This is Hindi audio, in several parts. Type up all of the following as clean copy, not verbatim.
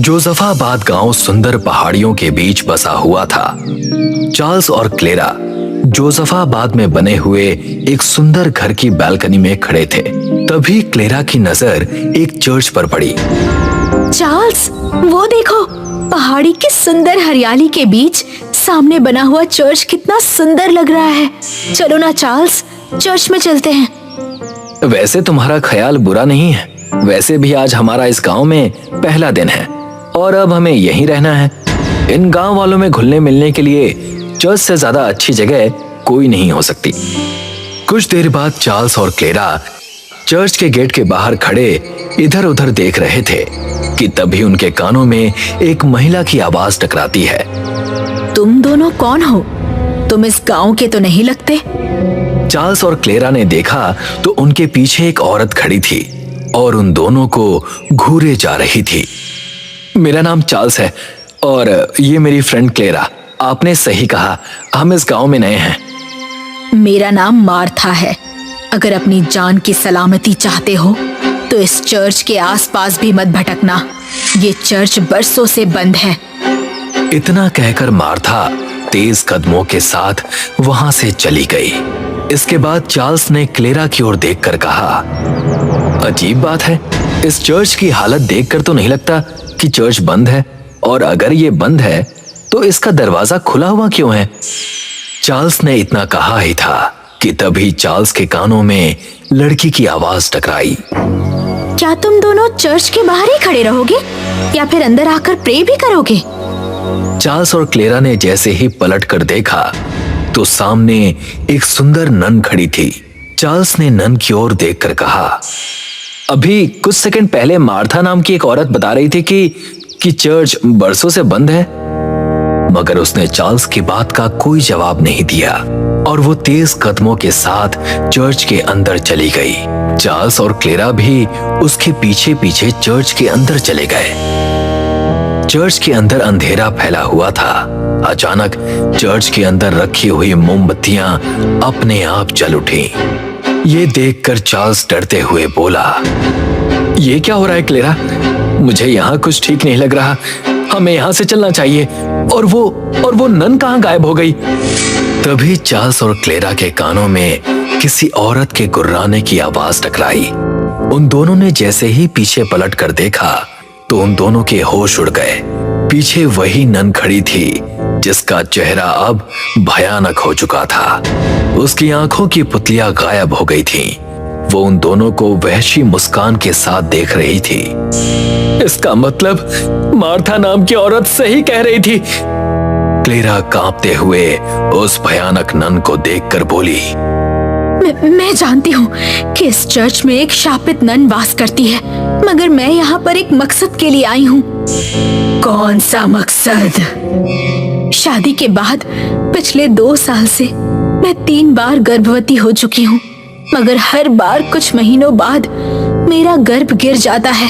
जोसेफाबाद गांव सुंदर पहाड़ियों के बीच बसा हुआ था। चार्ल्स और क्लेरा जोसेफाबाद में बने हुए एक सुंदर घर की बालकनी में खड़े थे। तभी क्लेरा की नजर एक चर्च पर पड़ी। चार्ल्स, वो देखो, पहाड़ी की सुंदर हरियाली के बीच सामने बना हुआ चर्च कितना सुंदर लग रहा है। चलो ना चार्ल्स, चर्च में चलते हैं। वैसे तुम्हारा ख्याल बुरा नहीं है। वैसे भी आज हमारा इस गांव में पहला दिन है और अब हमें यहीं रहना है। इन गांव वालों में घुलने मिलने के लिए चर्च से ज्यादा अच्छी जगह कोई नहीं हो सकती। कुछ देर बाद चार्ल्स और क्लेरा चर्च के गेट के बाहर खड़े इधर उधर देख रहे थे कि तभी उनके कानों में एक महिला की आवाज टकराती है। तुम दोनों कौन हो? तुम इस गांव के तो नहीं लगते। चार्ल्स और क्लेरा ने देखा तो उनके पीछे एक औरत खड़ी थी और उन दोनों को घूरे जा रही थी। मेरा नाम चार्ल्स है और ये मेरी फ्रेंड क्लेरा। आपने सही कहा, हम इस गांव में नए हैं। मेरा नाम मार्था है। अगर अपनी जान की सलामती चाहते हो तो इस चर्च के आसपास भी मत भटकना। ये चर्च बरसों से बंद है। इतना कहकर मार्था तेज कदमों के साथ वहां से चली गई। इसके बाद चार्ल्स ने क्लेरा की ओर देखकर कहा, अजीब बात है, इस चर्च की हालत देखकर तो नहीं लगता कि चर्च बंद है, और अगर ये बंद है तो इसका दरवाजा खुला हुआ क्यों है? चार्ल्स ने इतना कहा ही था कि तभी चार्ल्स के कानों में लड़की की आवाज टकराई। क्या तुम दोनों चर्च के बाहर ही खड़े रहोगे या फिर अंदर आकर प्रे भी करोगे? चार्ल्स और क्लेरा ने जैसे ही पलट कर देखा तो सामने एक सुंदर नन खड़ी थी। चार्ल्स ने नन की ओर देखकर कहा, अभी कुछ सेकंड पहले मार्था नाम की एक औरत बता रही थी कि चर्च बरसों से बंद है। मगर उसने चार्ल्स की बात का कोई जवाब नहीं दिया और वो तेज कदमों के साथ चर्च के अंदर चली गई। चार्ल्स और क्लेरा भी उसके पीछे पीछे चर्च के अंदर चले गए। चर्च के अंदर अंधेरा फैला हुआ था। अचानक चर्च के अंदर रखी हुई मोमबत्तियां अपने आप जल उठी। ये देखकर चार्ल्स डरते हुए बोला, ये क्या हो रहा है क्लेरा? मुझे यहाँ कुछ ठीक नहीं लग रहा। हमें यहाँ से चलना चाहिए। और वो नन कहाँ गायब हो गई? तभी चार्ल्स और क्लेरा के कानों में किसी औरत के गुर्राने की आवाज टकराई। उन दोनों ने जैसे ही पीछे पलट कर देखा तो उन दोनों के होश उड़ गए। पीछे वही नन खड़ी थी जिसका चेहरा अब भयानक हो चुका था। उसकी आंखों की पुतलियां गायब हो गई थीं। वो उन दोनों को वहशी मुस्कान के साथ देख रही थी। इसका मतलब मार्था नाम की औरत सही कह रही थी। क्लेरा कांपते हुए उस भयानक नन को देखकर बोली, मैं जानती हूँ कि इस चर्च में एक शापित नन वास करती है, मगर मैं यहाँ पर एक मकसद के लिए आई हूँ। कौन सा मकसद? शादी के बाद पिछले 2 साल से मैं 3 बार गर्भवती हो चुकी हूँ, मगर हर बार कुछ महीनों बाद मेरा गर्भ गिर जाता है।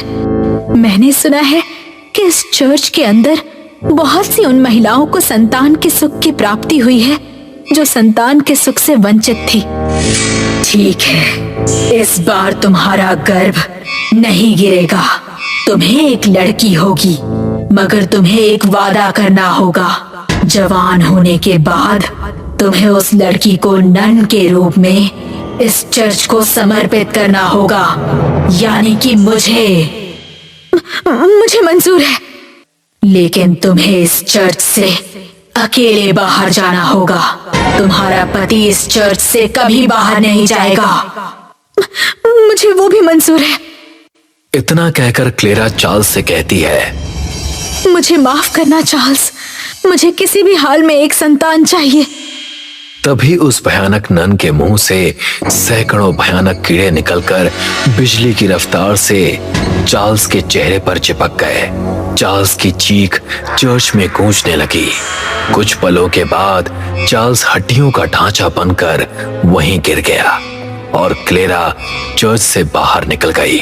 मैंने सुना है कि इस चर्च के अंदर बहुत सी उन महिलाओं को संतान के सुख की प्राप्ति हुई है जो संतान के सुख से वंचित थी। ठीक है, इस बार तुम्हारा गर्भ नहीं गिरेगा। तुम्हें एक लड़की होगी, मगर तुम्हें एक वादा करना होगा। जवान होने के बाद तुम्हें उस लड़की को नन के रूप में इस चर्च को समर्पित करना होगा, यानी कि मुझे मंजूर है, लेकिन तुम्हें इस चर्च से अकेले बाहर जाना होगा। तुम्हारा पति इस चर्च से कभी बाहर नहीं जाएगा। मुझे वो भी मंजूर है। इतना कहकर क्लेरा चार्ल्स से कहती है, मुझे माफ करना चार्ल्स, मुझे किसी भी हाल में एक संतान चाहिए। तभी उस भयानक नन के मुंह से सैकड़ों भयानक कीड़े निकलकर बिजली की रफ्तार से चार्ल्स के चेहरे पर चिपक गए। चार्ल्स की चीख चर्च में गूंजने लगी। कुछ पलों के बाद चार्ल्स हड्डियों का ढांचा बनकर वहीं गिर गया और क्लेरा चर्च से बाहर निकल गई।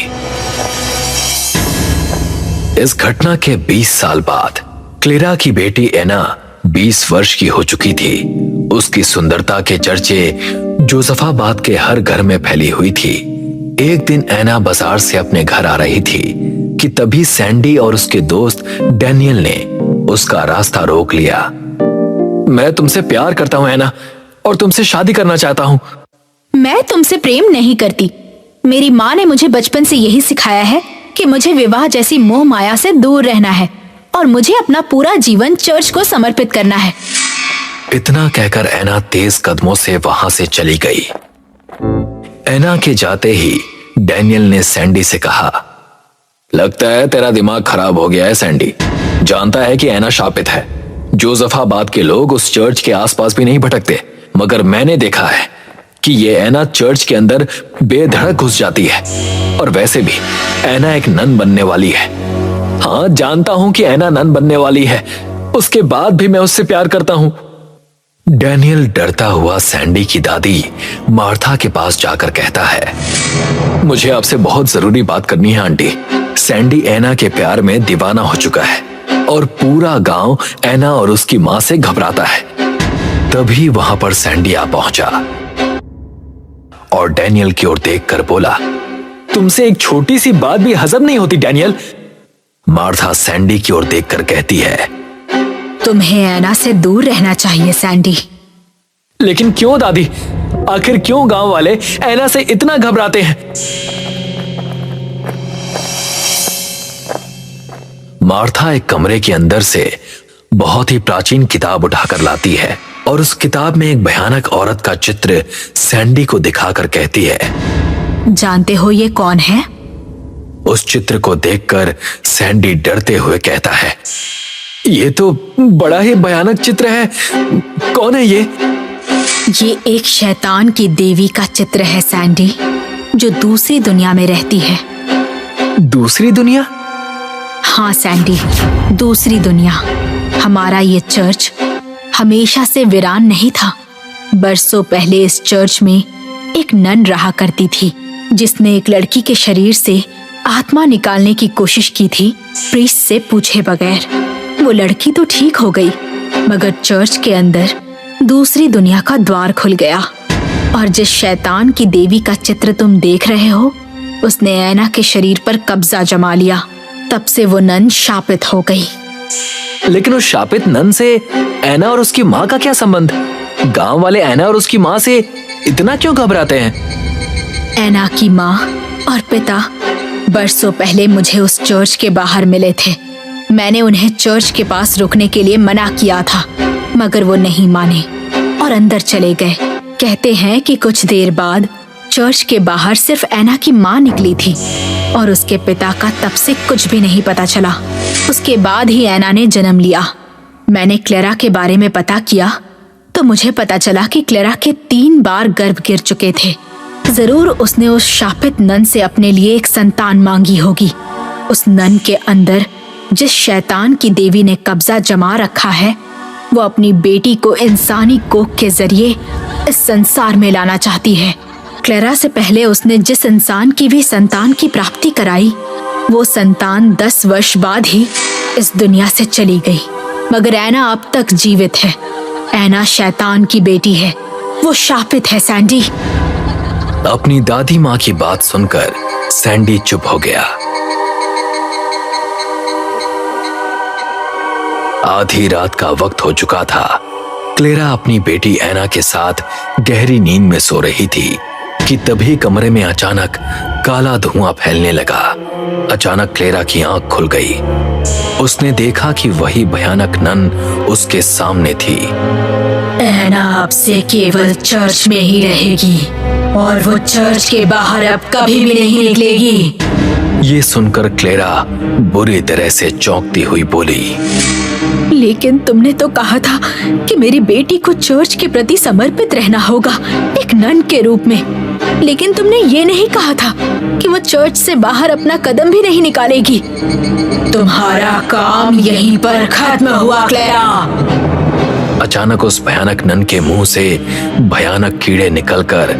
इस घटना के 20 साल बाद क्लेरा की बेटी एना 20 वर्ष की हो चुकी थी। उसकी सुंदरता के चर्चे जोसेफाबाद के हर घर में फैली हुई थी। एक दिन एना बाजार से अपने घर आ रही थी कि तभी सैंडी और उसके दोस्त डैनियल ने उसका रास्ता रोक लिया। मैं तुमसे प्यार करता हूं एना, और तुमसे शादी करना चाहता हूं। मैं तुमसे प्रेम नहीं करती। मेरी माँ ने मुझे बचपन से यही सिखाया है कि मुझे विवाह जैसी मोह माया से दूर रहना है और मुझे अपना पूरा जीवन चर्च को समर्पित करना है। इतना कहकर एना तेज कदमों से वहां से चली गई। एना के जाते ही डैनियल ने सैंडी से कहा, लगता है तेरा दिमाग खराब हो गया है सैंडी। जानता है कि एना शापित है। जोसेफाबाद के लोग उस चर्च के आसपास भी नहीं भटकते, मगर मैंने देखा है कि ये एना चर्च के अंदर बेधड़क घुस जाती है। और वैसे भी एना एक नन बनने वाली है। हाँ, जानता हूं कि एना नन बनने वाली है, उसके बाद भी मैं उससे प्यार करता हूं। डैनियल डरता हुआ सैंडी की दादी मार्था के पास जाकर कहता है, मुझे आपसे बहुत जरूरी बात करनी है आंटी। सैंडी एना के प्यार में दीवाना हो चुका है और पूरा गांव एना और उसकी मां से घबराता है। तभी वहां पर सैंडी आ पहुंचा और डैनियल की ओर देखकर बोला, तुमसे एक छोटी सी बात भी हजम नहीं होती डैनियल। मार्था सैंडी की ओर देखकर कहती है, तुम्हें एना से दूर रहना चाहिए सैंडी। लेकिन क्यों दादी? आखिर क्यों गांव वाले एना से इतना घबराते हैं? मार्था एक कमरे के अंदर से बहुत ही प्राचीन किताब उठाकर लाती है और उस किताब में एक भयानक औरत का चित्र सैंडी को दिखाकर कहती है, जानते हो ये कौन है? उस चित्र को देखकर सैंडी डरते हुए कहता है, ये तो बड़ा ही भयानक चित्र है। कौन है ये? ये एक शैतान की देवी का चित्र है सैंडी, जो दूसरी दुनिया में रहती है। दूसरी दुनिया? हाँ सैंडी, दूसरी दुनिया। हमारा ये चर्च हमेशा से वीरान नहीं था। बरसों पहले इस चर्च में एक नन रहा करती थी, जिसने एक लड़की के शरीर से आत्मा निकालने की कोशिश की थी, प्रीस्ट से पूछे बगैर। वो लड़की तो ठीक हो गई, मगर चर्च के अंदर दूसरी दुनिया का द्वार खुल गया और जिस शैतान की देवी का चित्र तुम देख रहे हो, उसने एना के शरीर पर कब्जा जमा लिया। तब से वो नन शापित हो गई। लेकिन उस शापित नन से एना और उसकी माँ का क्या संबंध? गांव वाले एना और उसकी माँ से इतना क्यों घबराते हैं? एना की माँ और पिता बरसों पहले मुझे उस चर्च के बाहर मिले थे। मैंने उन्हें चर्च के पास रुकने के लिए मना किया था, मगर वो नहीं माने और अंदर चले गए। कहते हैं कि कुछ देर बाद चर्च के बाहर सिर्फ एना की माँ निकली थी और उसके पिता का तब से कुछ भी नहीं पता चला। उसके बाद ही एना ने जन्म लिया। मैंने क्लेरा के बारे में पता किया तो मुझे पता चला कि क्लेरा के 3 बार गर्भ गिर चुके थे। जरूर उसने उस शापित नन से अपने लिए एक संतान मांगी होगी। उस नन के अंदर जिस शैतान की देवी ने कब्जा जमा रखा है, वो अपनी बेटी को इंसानी कोख के जरिए इस संसार में लाना चाहती है। क्लेरा से पहले उसने जिस इंसान की भी संतान की प्राप्ति कराई, वो संतान 10 वर्ष बाद ही इस दुनिया से चली गई। मगर एना अब तक जीवित है। एना शैतान की बेटी है, वो शापित है सैंडी। अपनी दादी माँ की बात सुनकर सैंडी चुप हो गया। आधी रात का वक्त हो चुका था। क्लेरा अपनी बेटी एना के साथ गहरी नींद में सो रही थी कि तभी कमरे में अचानक काला धुआं फैलने लगा। अचानक क्लेरा की आंख खुल गई। उसने देखा कि वही भयानक नन उसके सामने थी। एना अब से केवल चर्च में ही रहेगी और वो चर्च के बाहर अब कभी भी नहीं निकलेगी। ये सुनकर क्लेरा बुरी तरह से चौंकती हुई बोली, लेकिन तुमने तो कहा था कि मेरी बेटी को चर्च के प्रति समर्पित रहना होगा, एक नन के रूप में। लेकिन तुमने ये नहीं कहा था कि वो चर्च से बाहर अपना कदम भी नहीं निकालेगी। तुम्हारा काम यहीं पर खत्म हुआ क्लेरा। अचानक उस भयानक नन के मुंह से भयानक कीड़े निकलकर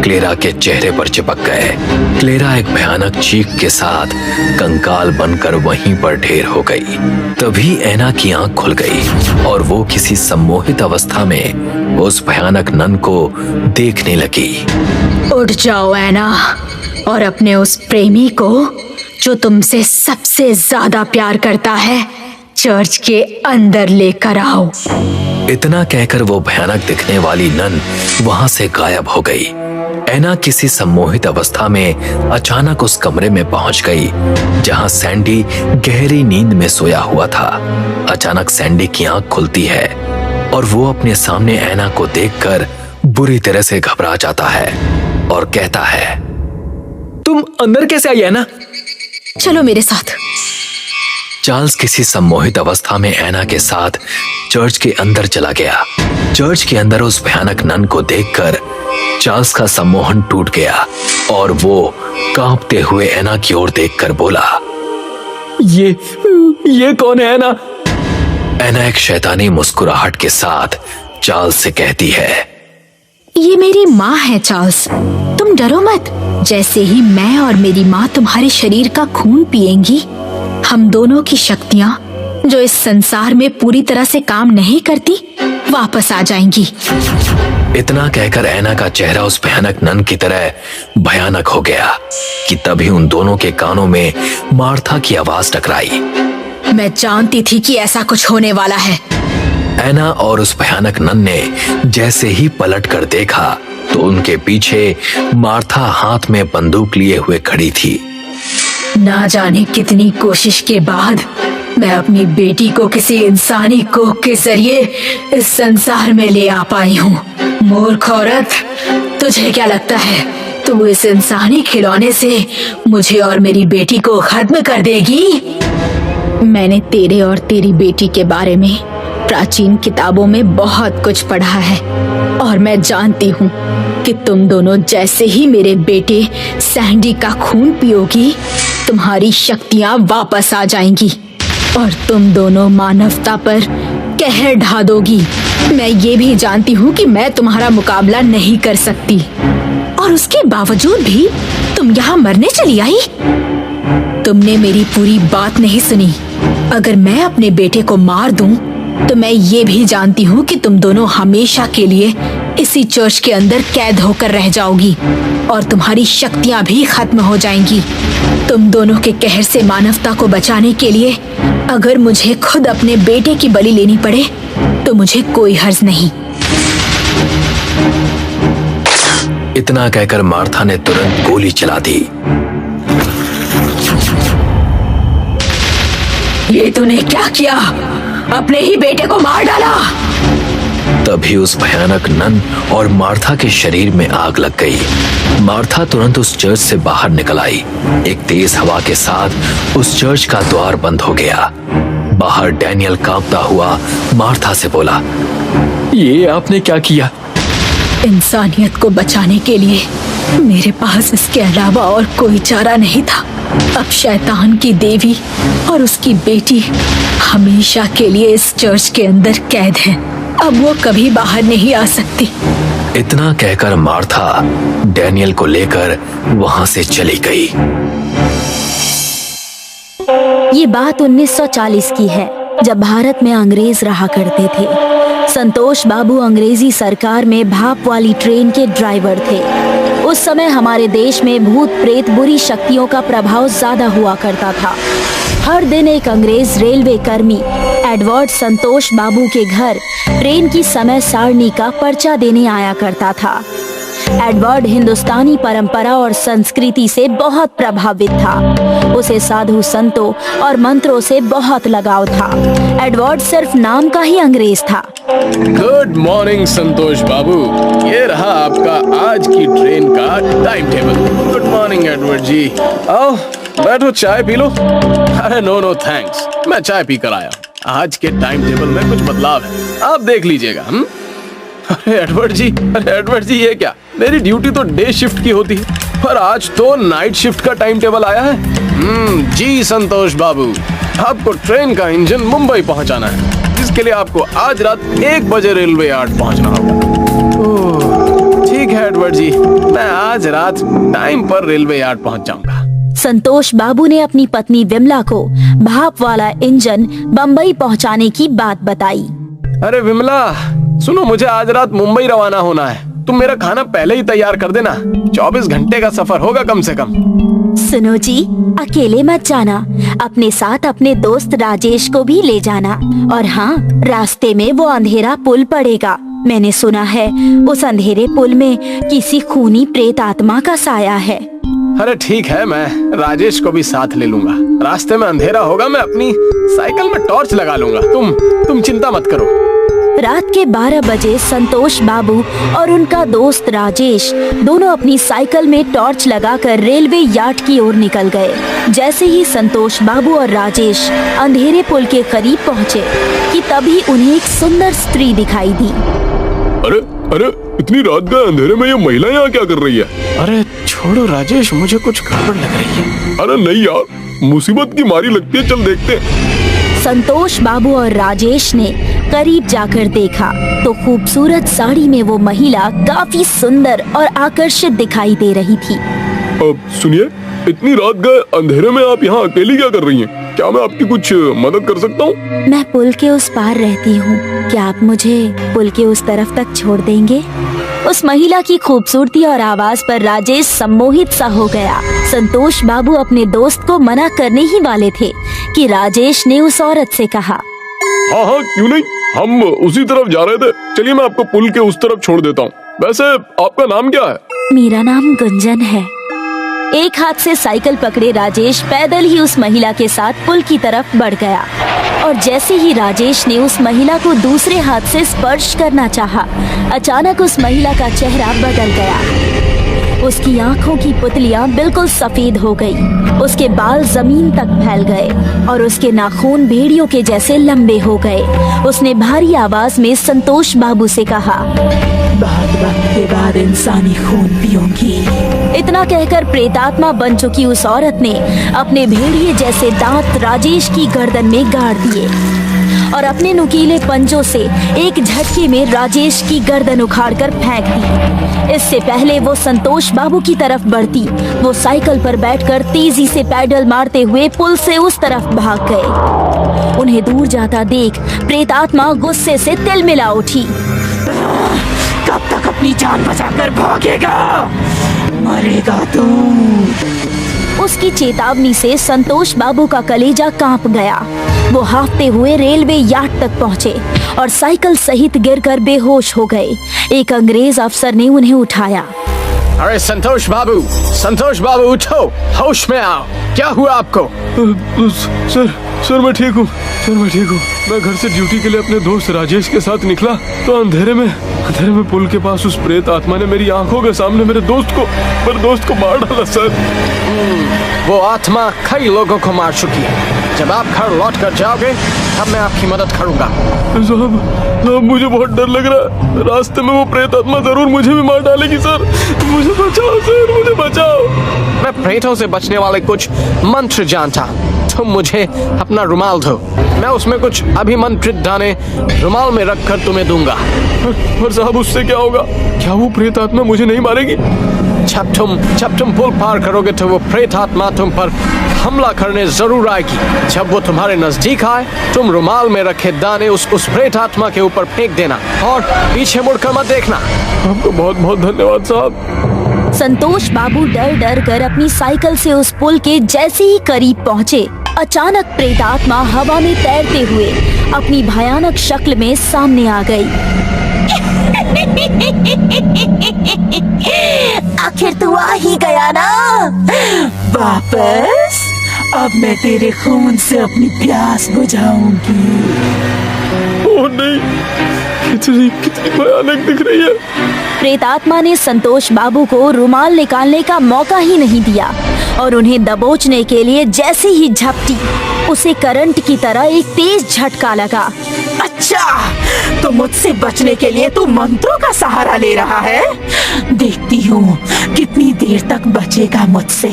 क्लेरा के चेहरे पर चिपक गए। क्लेरा एक भयानक चीख के साथ कंकाल बनकर वहीं पर ढेर हो गई। तभी एना की आंख खुल गई और वो किसी सम्मोहित अवस्था में उस भयानक नन को देखने लगी। उठ जाओ एना और अपने उस प्रेमी को जो तुमसे सबसे ज्यादा प्यार करता है चर्च के अंदर लेकर आओ। इतना कहकर वो भयानक दिखने वाली नन वहां से गायब हो गई। ऐना किसी सम्मोहित अवस्था में अचानक उस कमरे में पहुंच गई जहां सैंडी गहरी नींद में सोया हुआ था। अचानक सैंडी की आंख खुलती है और वो अपने सामने ऐना को देखकर बुरी तरह से घबरा जाता है और कहता है, तुम अंदर कैसे आई ऐना? चलो मेरे साथ। चार्ल्स किसी सम्मोहित अवस्था में ऐना के साथ चर्च के अंदर चला गया। चर्च के अंदर उस भयानक नन को देखकर चार्ल्स का सम्मोहन टूट गया और वो कांपते हुए ऐना की ओर देखकर बोला, ये कौन है ऐना? ऐना एक शैतानी मुस्कुराहट के साथ चार्ल्स से कहती है, ये मेरी माँ है चार्ल्स, तुम डरो मत। जैसे ही मैं और मेरी माँ तुम्हारे शरीर का खून पिएंगी, हम दोनों की शक्तियाँ जो इस संसार में पूरी तरह से काम नहीं करती वापस आ जाएंगी। इतना कहकर ऐना का चेहरा उस भयानक नन की तरह भयानक हो गया कि तभी उन दोनों के कानों में मार्था की आवाज टकराई। मैं जानती थी कि ऐसा कुछ होने वाला है। ऐना और उस भयानक नन ने जैसे ही पलट कर देखा तो उनके पीछे मार्था हाथ में बंदूक लिए हुए खड़ी थी। ना जाने कितनी कोशिश के बाद मैं अपनी बेटी को किसी इंसानी कोख के जरिए इस संसार में ले आ पाई हूँ। मूर्ख औरत, तुझे क्या लगता है तू इस इंसानी खिलौने से मुझे और मेरी बेटी को खत्म कर देगी? मैंने तेरे और तेरी बेटी के बारे में प्राचीन किताबों में बहुत कुछ पढ़ा है और मैं जानती हूँ कि तुम दोनों जैसे ही मेरे बेटे सैंडी का खून पियोगी, तुम्हारी शक्तियाँ वापस आ जाएंगी और तुम दोनों मानवता पर कहर ढा दोगी। मैं ये भी जानती हूँ कि मैं तुम्हारा मुकाबला नहीं कर सकती और उसके बावजूद भी तुम यहाँ मरने चली आई। तुमने मेरी पूरी बात नहीं सुनी। अगर मैं अपने बेटे को मार दूं, तो मैं ये भी जानती हूँ कि तुम दोनों हमेशा के लिए इसी चर्च के अंदर कैद होकर रह जाओगी और तुम्हारी शक्तियाँ भी खत्म हो जाएंगी। तुम दोनों के कहर से मानवता को बचाने के लिए अगर मुझे खुद अपने बेटे की बलि लेनी पड़े तो मुझे कोई हर्ज नहीं। इतना कहकर मार्था ने तुरंत गोली चला दी। ये तूने क्या किया? अपने ही बेटे को मार डाला। तभी उस भयानक नन और मार्था के शरीर में आग लग गई। मार्था तुरंत उस चर्च से बाहर निकल आई। एक तेज हवा के साथ उस चर्च का द्वार बंद हो गया। बाहर डैनियल कांपता हुआ मार्था से बोला, ये आपने क्या किया? इंसानियत को बचाने के लिए मेरे पास इसके अलावा और कोई चारा नहीं था। अब शैतान की देवी और उसकी बेटी हमेशा के लिए इस चर्च के अंदर कैद हैं। अब वो कभी बाहर नहीं आ सकती। इतना कहकर मार्था डैनियल को लेकर वहां से चली गई। ये बात 1940 की है, जब भारत में अंग्रेज रहा करते थे। संतोष बाबू अंग्रेजी सरकार में भाप वाली ट्रेन के ड्राइवर थे। उस समय हमारे देश में भूत प्रेत बुरी शक्तियों का प्रभाव ज्यादा हुआ करता था। हर दिन एक अंग्रेज रेलवे कर्मी एडवर्ड संतोष बाबू के घर ट्रेन की समय सारणी का पर्चा देने आया करता था। एडवर्ड हिंदुस्तानी परंपरा और संस्कृति से बहुत प्रभावित था। उसे साधु संतों और मंत्रों से बहुत लगाव था। एडवर्ड सिर्फ नाम का ही अंग्रेज था। गुड मॉर्निंग संतोष बाबू, ये रहा आपका आज की ट्रेन का time table. Good morning Edward ji. आओ बैठो, चाय पी लो। अरे नो थैंक्स, मैं चाय पी कर आया। आज के टाइम टेबल में कुछ बदलाव है, आप देख लीजिएगा। अरे एडवर्ड जी ये क्या? मेरी ड्यूटी तो डे शिफ्ट की होती है, पर आज तो नाइट शिफ्ट का टाइम टेबल आया है। जी संतोष बाबू, आपको ट्रेन का इंजन मुंबई पहुंचाना है, जिसके लिए आपको आज रात 1 बजे रेलवे यार्ड पहुंचना होगा। ठीक है एडवर्ड जी, मैं आज रात टाइम पर रेलवे यार्ड पहुंच जाऊंगा। संतोष बाबू ने अपनी पत्नी विमला को भाप वाला इंजन बम्बई पहुंचाने की बात बताई। अरे विमला सुनो, मुझे आज रात मुंबई रवाना होना है, तुम मेरा खाना पहले ही तैयार कर देना। 24 घंटे का सफर होगा कम से कम। सुनो जी, अकेले मत जाना, अपने साथ अपने दोस्त राजेश को भी ले जाना। और हाँ, रास्ते में वो अंधेरा पुल पड़ेगा। मैंने सुना है उस अंधेरे पुल में किसी खूनी प्रेत आत्मा का साया है। अरे ठीक है, मैं राजेश को भी साथ ले लूंगा। रास्ते में अंधेरा होगा, मैं अपनी साइकिल में टॉर्च लगा लूंगा। तुम चिंता मत करो। रात के 12 बजे संतोष बाबू और उनका दोस्त राजेश दोनों अपनी साइकिल में टॉर्च लगाकर रेलवे यार्ड की ओर निकल गए। जैसे ही संतोष बाबू और राजेश अंधेरे पुल के करीब पहुंचे कि तभी उन्हें एक सुंदर स्त्री दिखाई दी। अरे अरे, इतनी रात का अंधेरे में ये महिला यहाँ क्या कर रही है? अरे छोड़ो राजेश, मुझे कुछ गड़बड़ लग रही है। अरे नहीं यार, मुसीबत की मारी लगती है, चल देखते हैं। संतोष बाबू और राजेश ने करीब जाकर देखा तो खूबसूरत साड़ी में वो महिला काफी सुंदर और आकर्षित दिखाई दे रही थी। अब सुनिए, इतनी रात गए अंधेरे में आप यहाँ अकेली क्या कर रही हैं? क्या मैं आपकी कुछ मदद कर सकता हूँ? मैं पुल के उस पार रहती हूँ, क्या आप मुझे पुल के उस तरफ तक छोड़ देंगे? उस महिला की खूबसूरती और आवाज पर राजेश सम्मोहित सा हो गया। संतोष बाबू अपने दोस्त को मना करने ही वाले थे कि राजेश ने उस औरत से कहा, हाँ हाँ, क्यों नहीं, हम उसी तरफ जा रहे थे। चलिए मैं आपको पुल के उस तरफ छोड़ देता हूँ। वैसे आपका नाम क्या है? मेरा नाम गुंजन है। एक हाथ से साइकिल पकड़े राजेश पैदल ही उस महिला के साथ पुल की तरफ बढ़ गया और जैसे ही राजेश ने उस महिला को दूसरे हाथ से स्पर्श करना चाहा, अचानक उस महिला का चेहरा बदल गया। उसकी आंखों की पुतलियां बिल्कुल सफेद हो गई, उसके बाल जमीन तक फैल गए और उसके नाखून भेड़ियों के जैसे लंबे हो गए। उसने भारी आवाज में संतोष बाबू से कहा, बहुत वक्त के बाद इंसानी खून पीऊंगी। इतना कहकर प्रेतात्मा बन चुकी उस औरत ने अपने भेड़िए जैसे दांत राजेश की गर्दन में गाड़ दिए और अपने नुकीले पंजों से एक झटके में राजेश की गर्दन उखाड़कर फेंक दी। इससे पहले वो संतोष बाबू की तरफ बढ़ती, वो साइकिल पर बैठकर तेजी से पैडल मारते हुए पुल से उस तरफ भाग गए। उन्हें दूर जाता देख प्रेतात्मा गुस्से से तिलमिला उठी। कब तक अपनी जान बचाकर भागेगा? मरेगा तू। उसकी चेतावनी से संतोष बाबू का कलेजा कांप गया। वो हांफते हुए रेलवे यार्ड तक पहुंचे और साइकिल सहित गिरकर बेहोश हो गए। एक अंग्रेज अफसर ने उन्हें उठाया। अरे संतोष बाबू उठो, होश में आओ। क्या हुआ आपको? सर मैं ठीक हूँ। मैं घर से ड्यूटी के लिए अपने दोस्त राजेश के साथ निकला तो अंधेरे में पुल के पास उस प्रेत आत्मा ने मेरी आंखों के सामने मेरे दोस्त को मार डाला सर। वो आत्मा कई लोगों को मार चुकी है। जब आप घर लौट कर जाओगे तब मैं आपकी मदद करूंगा। साहब मुझे बहुत डर लग रहा है। रास्ते में वो प्रेत आत्मा जरूर मुझे भी मार डालेगी सर। मुझे बचाओ सर, मुझे बचाओ। मैं प्रेतों से बचने वाले कुछ मंत्र जानता। तुम मुझे अपना रुमाल दो, मैं उसमें कुछ अभिमंत्रित दाने रुमाल में रखकर तुम्हें दूंगा। पर साहब उससे क्या होगा? क्या वो प्रेत आत्मा मुझे नहीं मारेगी? जब तुम पुल पार करोगे तो वो प्रेत आत्मा तुम पर हमला करने जरूर आएगी। जब वो तुम्हारे नजदीक आए, तुम रुमाल में रखे दाने उस प्रेत आत्मा के ऊपर फेंक देना और पीछे मुड़कर मत देखना। आपको बहुत बहुत धन्यवाद साहब। संतोष बाबू डर डर कर अपनी साइकिल से उस पुल के जैसे ही करीब पहुंचे, अचानक प्रेतात्मा हवा में तैरते हुए अपनी भयानक शक्ल में सामने आ गई। आखिर तू आ ही गया ना वापस। अब मैं तेरे खून से अपनी प्यास बुझाऊंगी। ओह नहीं, कितनी भयानक दिख रही है। प्रेतात्मा ने संतोष बाबू को रुमाल निकालने का मौका ही नहीं दिया और उन्हें दबोचने के लिए जैसे ही झपटी, उसे करंट की तरह एक तेज झटका लगा। अच्छा, तो मुझसे बचने के लिए तू मंत्रों का सहारा ले रहा है? देखती हूँ कितनी देर तक बचेगा मुझसे।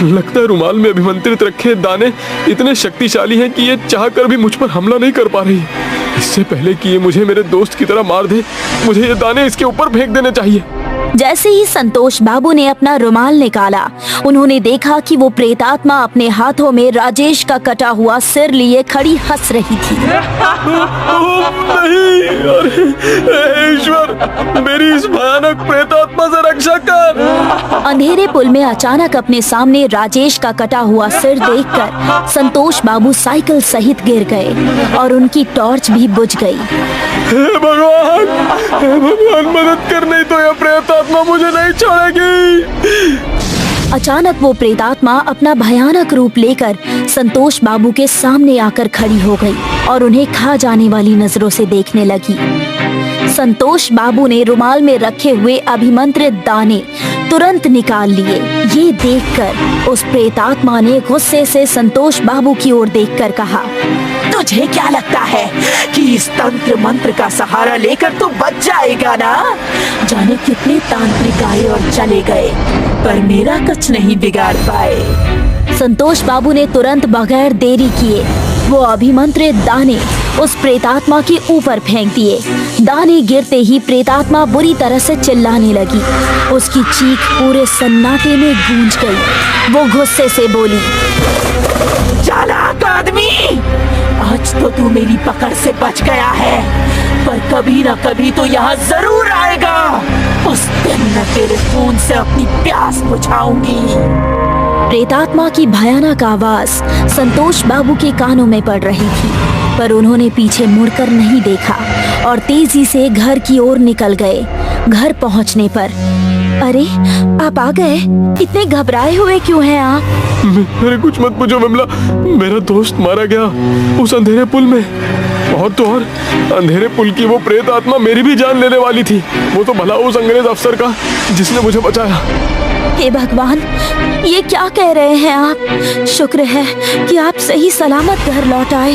लगता है रुमाल में अभिमंत्रित रखे दाने इतने शक्तिशाली हैं कि ये चाहकर भी मुझ पर हमला नहीं कर पा रही। इससे पहले कि ये मुझे मेरे दोस्त की तरह मार दे, मुझे ये दाने इसके ऊपर फेंक देने चाहिए। जैसे ही संतोष बाबू ने अपना रुमाल निकाला, उन्होंने देखा कि वो प्रेतात्मा अपने हाथों में राजेश का कटा हुआ सिर लिए खड़ी हंस रही थी। नहीं, अरे ईश्वर, मेरी इस भयानक प्रेतात्मा से रक्षा कर। अंधेरे पुल में अचानक अपने सामने राजेश का कटा हुआ सिर देखकर संतोष बाबू साइकिल सहित गिर गए और उनकी टॉर्च भी बुझ गई। हे भगवान, मदद कर, नहीं तो यह प्रेतात्मा मुझे नहीं छोड़ेगी। अचानक वो प्रेतात्मा अपना भयानक रूप लेकर संतोष बाबू के सामने आकर खड़ी हो गई और उन्हें खा जाने वाली नजरों से देखने लगी। संतोष बाबू ने रुमाल में रखे हुए अभिमंत्रित दाने तुरंत निकाल लिए। ये देखकर उस प्रेतात्मा ने गुस्से से संतोष बाबू की ओर देखकर कहा, तुझे क्या लगता है कि इस तंत्र मंत्र का सहारा लेकर तू बच जाएगा ना? जाने कितने तांत्रिक आए और चले गए, पर मेरा कुछ नहीं बिगाड़ पाए। संतोष बाबू ने तुरंत बगैर देरी किए वो अभिमंत्रित दाने उस प्रेतात्मा के ऊपर फेंक दिए। दाने गिरते ही प्रेतात्मा बुरी तरह से चिल्लाने लगी। उसकी चीख पूरे सन्नाटे में गूंज गई। वो गुस्से से बोली, चालाक आदमी, आज तो तू मेरी पकड़ से बच गया है, पर कभी ना कभी तो यहाँ जरूर आएगा। उस दिन मैं तेरे खून से अपनी प्यास बुझाऊंगी। प्रेतात्मा की भयानक आवाज संतोष बाबू के कानों में पड़ रही थी, पर उन्होंने पीछे मुड़कर नहीं देखा और तेजी से घर की ओर निकल गए। घर पहुंचने पर, अरे आप आ गए, इतने घबराए हुए क्यों हैं आप? मेरे कुछ मत पूछो विमला, मेरा दोस्त मारा गया उस अंधेरे पुल में। और तो और अंधेरे पुल की वो प्रेत आत्मा मेरी भी जान लेने वाली थी। वो तो भला उस अंग्रेज अफसर का जिसने मुझे बचाया। हे भगवान, ये क्या कह रहे हैं आप? शुक्र है कि आप सही सलामत घर लौट आए।